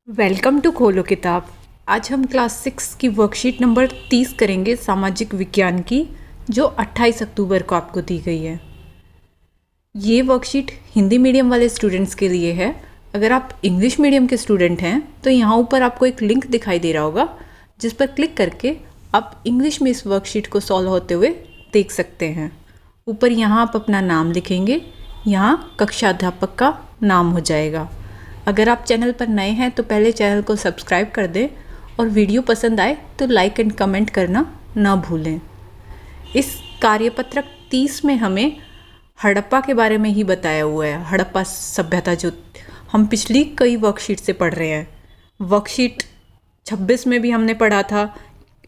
Welcome to खोलो किताब। आज हम क्लास 6 की वर्कशीट नंबर 30 करेंगे सामाजिक विज्ञान की, जो 28 अक्टूबर को आपको दी गई है। ये वर्कशीट हिंदी मीडियम वाले स्टूडेंट्स के लिए है। अगर आप इंग्लिश मीडियम के स्टूडेंट हैं तो यहाँ ऊपर आपको एक लिंक दिखाई दे रहा होगा, जिस पर क्लिक करके आप इंग्लिश में इस वर्कशीट को सॉल्व होते हुए देख सकते हैं। ऊपर यहाँ आप अपना नाम लिखेंगे, यहाँ कक्षा अध्यापक का नाम हो जाएगा। अगर आप चैनल पर नए हैं तो पहले चैनल को सब्सक्राइब कर दें और वीडियो पसंद आए तो लाइक एंड कमेंट करना ना भूलें। इस कार्यपत्रक 30 में हमें हड़प्पा के बारे में ही बताया हुआ है। हड़प्पा सभ्यता जो हम पिछली कई वर्कशीट से पढ़ रहे हैं। वर्कशीट 26 में भी हमने पढ़ा था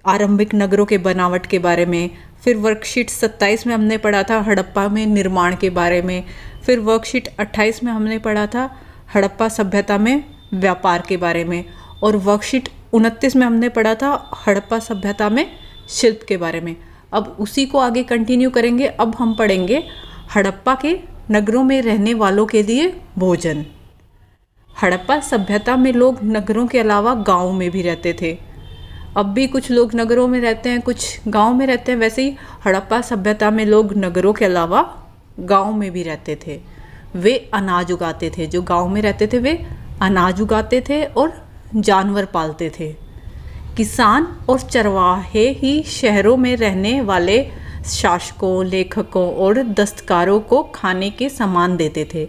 आरंभिक नगरों के बनावट के बारे में। फिर वर्कशीट 27 में हमने पढ़ा था हड़प्पा में निर्माण के बारे में। फिर वर्कशीट 28 में हमने पढ़ा था हड़प्पा सभ्यता में व्यापार के बारे में। और वर्कशीट 29 में हमने पढ़ा था हड़प्पा सभ्यता में शिल्प के बारे में। अब उसी को आगे कंटिन्यू करेंगे। अब हम पढ़ेंगे हड़प्पा के नगरों में रहने वालों के लिए भोजन। हड़प्पा सभ्यता में लोग नगरों के अलावा गाँव में भी रहते थे। अब भी कुछ लोग नगरों में रहते हैं, कुछ गाँव में रहते हैं। वैसे ही हड़प्पा सभ्यता में लोग नगरों के अलावा गाँव में भी रहते थे। वे अनाज उगाते थे। जो गांव में रहते थे वे अनाज उगाते थे और जानवर पालते थे। किसान और चरवाहे ही शहरों में रहने वाले शासकों, लेखकों और दस्तकारों को खाने के सामान देते थे।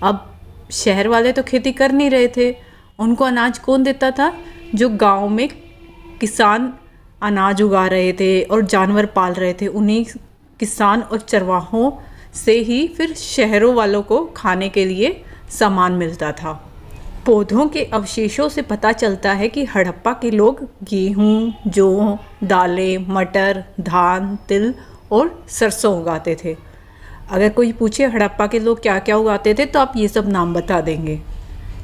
अब शहर वाले तो खेती कर नहीं रहे थे, उनको अनाज कौन देता था? जो गांव में किसान अनाज उगा रहे थे और जानवर पाल रहे थे, उन्हीं किसान और चरवाहों से ही फिर शहरों वालों को खाने के लिए सामान मिलता था। पौधों के अवशेषों से पता चलता है कि हड़प्पा के लोग गेहूं, जौ, दालें, मटर, धान, तिल और सरसों उगाते थे। अगर कोई पूछे हड़प्पा के लोग क्या क्या उगाते थे तो आप ये सब नाम बता देंगे।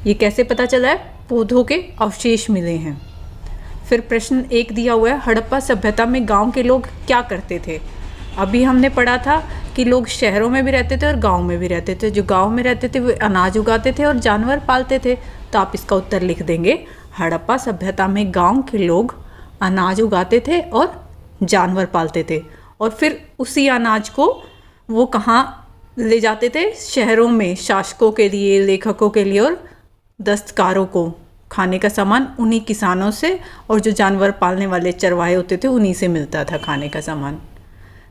ये कैसे पता चला है? पौधों के अवशेष मिले हैं। फिर प्रश्न 1 दिया हुआ है, हड़प्पा सभ्यता में गाँव के लोग क्या करते थे? अभी हमने पढ़ा था कि लोग शहरों में भी रहते थे और गांव में भी रहते थे। जो गांव में रहते थे वे अनाज उगाते थे और जानवर पालते थे। तो आप इसका उत्तर लिख देंगे, हड़प्पा सभ्यता में गांव के लोग अनाज उगाते थे और जानवर पालते थे। और फिर उसी अनाज को वो कहाँ ले जाते थे? शहरों में शासकों के लिए, लेखकों के लिए और दस्तकारों को खाने का सामान उन्हीं किसानों से, और जो जानवर पालने वाले चरवाहे होते थे उन्हीं से मिलता था खाने का सामान।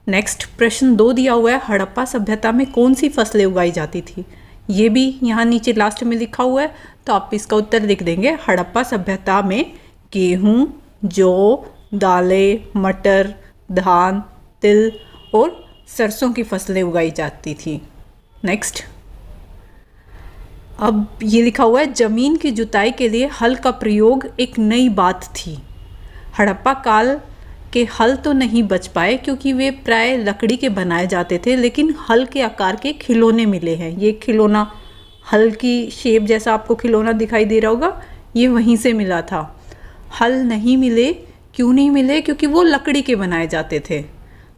नेक्स्ट प्रश्न 2 दिया हुआ है, हड़प्पा सभ्यता में कौन सी फसलें उगाई जाती थी? ये भी यहाँ नीचे लास्ट में लिखा हुआ है, तो आप इसका उत्तर लिख देंगे, हड़प्पा सभ्यता में गेहूँ, जौ, दालें, मटर, धान, तिल और सरसों की फसलें उगाई जाती थी। नेक्स्ट अब ये लिखा हुआ है, जमीन की जुताई के लिए हल का प्रयोग एक नई बात थी। हड़प्पा काल के हल तो नहीं बच पाए क्योंकि वे प्राय लकड़ी के बनाए जाते थे, लेकिन हल के आकार के खिलौने मिले हैं। ये खिलौना, हल की शेप जैसा आपको खिलौना दिखाई दे रहा होगा, ये वहीं से मिला था। हल नहीं मिले, क्यों नहीं मिले? क्योंकि वो लकड़ी के बनाए जाते थे।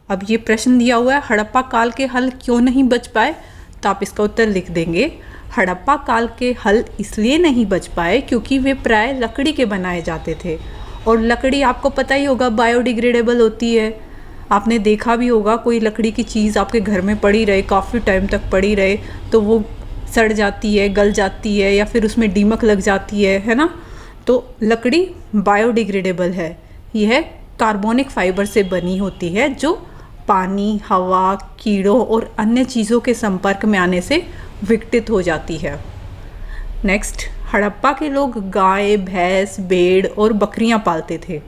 अब ये प्रश्न दिया हुआ है, हड़प्पा काल के हल क्यों नहीं बच पाए? तो आप इसका उत्तर लिख देंगे, हड़प्पा काल के हल इसलिए नहीं बच पाए क्योंकि वे प्राय लकड़ी के बनाए जाते थे। और लकड़ी आपको पता ही होगा बायोडिग्रेडेबल होती है। आपने देखा भी होगा, कोई लकड़ी की चीज़ आपके घर में पड़ी रहे, काफ़ी टाइम तक पड़ी रहे तो वो सड़ जाती है, गल जाती है, या फिर उसमें दीमक लग जाती है ना? तो लकड़ी बायोडिग्रेडेबल है। यह कार्बनिक फाइबर से बनी होती है जो पानी, हवा, कीड़ों और अन्य चीज़ों के संपर्क में आने से विघटित हो जाती है। नेक्स्ट, हड़प्पा के लोग गाय, भैंस, भेड़ और बकरियां पालते थे।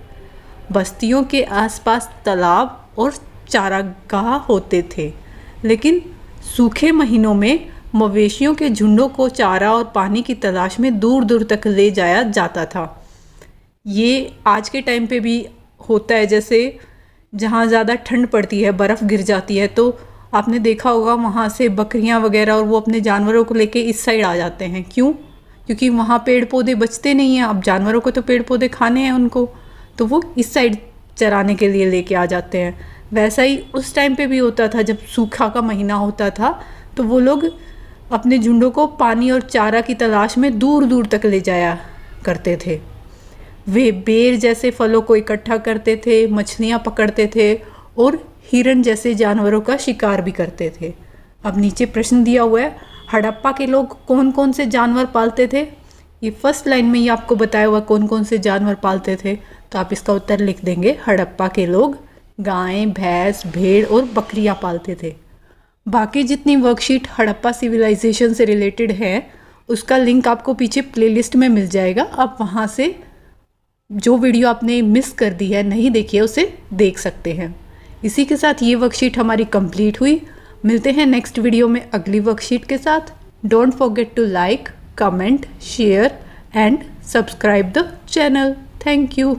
बस्तियों के आसपास तालाब और चारागाह होते थे, लेकिन सूखे महीनों में मवेशियों के झुंडों को चारा और पानी की तलाश में दूर दूर तक ले जाया जाता था। ये आज के टाइम पे भी होता है। जैसे जहाँ ज़्यादा ठंड पड़ती है, बर्फ़ गिर जाती है, तो आपने देखा होगा वहाँ से बकरियाँ वगैरह और वो अपने जानवरों को लेके इस साइड आ जाते हैं। क्यों? क्योंकि वहाँ पेड़ पौधे बचते नहीं हैं। अब जानवरों को तो पेड़ पौधे खाने हैं उनको, तो वो इस साइड चराने के लिए लेके आ जाते हैं। वैसा ही उस टाइम पे भी होता था, जब सूखा का महीना होता था तो वो लोग अपने झुंडों को पानी और चारा की तलाश में दूर दूर तक ले जाया करते थे। वे बेर जैसे फलों को इकट्ठा करते थे, मछलियाँ पकड़ते थे और हिरन जैसे जानवरों का शिकार भी करते थे। अब नीचे प्रश्न दिया हुआ है, हड़प्पा के लोग कौन कौन से जानवर पालते थे? ये फर्स्ट लाइन में ही आपको बताया हुआ कौन कौन से जानवर पालते थे, तो आप इसका उत्तर लिख देंगे, हड़प्पा के लोग गाय, भैंस, भेड़ और बकरियां पालते थे। बाकी जितनी वर्कशीट हड़प्पा सिविलाइजेशन से रिलेटेड है उसका लिंक आपको पीछे प्लेलिस्ट में मिल जाएगा, आप वहाँ से जो वीडियो आपने मिस कर दी है, नहीं देखी है, उसे देख सकते हैं। इसी के साथ ये वर्कशीट हमारी कंप्लीट हुई। मिलते हैं नेक्स्ट वीडियो में अगली वर्कशीट के साथ। Don't forget to like, comment, share and subscribe the channel. Thank you.